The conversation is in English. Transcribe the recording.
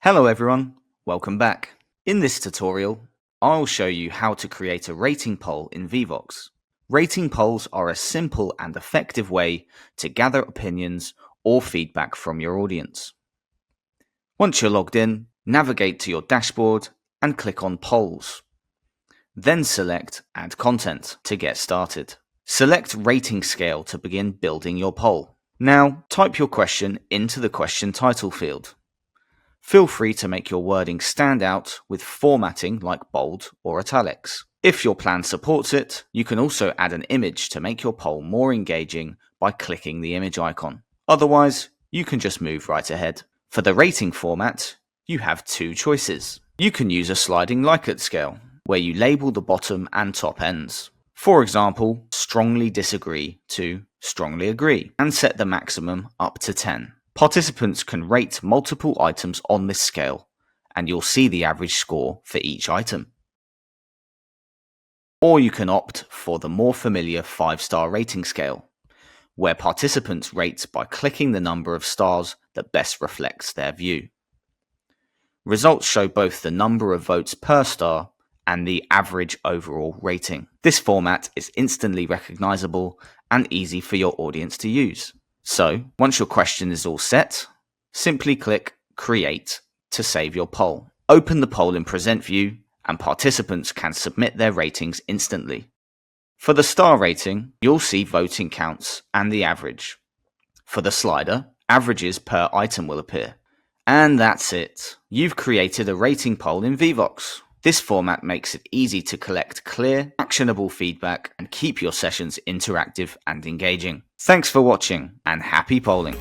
Hello everyone, welcome back. In this tutorial, I'll show you how to create a rating poll in Vevox. Rating polls are a simple and effective way to gather opinions or feedback from your audience. Once you're logged in, navigate to your dashboard and click on Polls. Then select Add Content to get started. Select Rating Scale to begin building your poll. Now, type your question into the question title field. Feel free to make your wording stand out with formatting like bold or italics. If your plan supports it, you can also add an image to make your poll more engaging by clicking the image icon. Otherwise, you can just move right ahead. For the rating format, you have two choices. You can use a sliding Likert scale, where you label the bottom and top ends. For example, strongly disagree to strongly agree, and set the maximum up to 10. Participants can rate multiple items on this scale, and you'll see the average score for each item. Or you can opt for the more familiar 5-star rating scale, where participants rate by clicking the number of stars that best reflects their view. Results show both the number of votes per star and the average overall rating. This format is instantly recognizable and easy for your audience to use. So, once your question is all set, simply click Create to save your poll. Open the poll in Present View, and participants can submit their ratings instantly. For the star rating, you'll see voting counts and the average. For the slider, averages per item will appear. And that's it. You've created a rating poll in Vevox. This format makes it easy to collect clear, actionable feedback and keep your sessions interactive and engaging. Thanks for watching, and happy polling!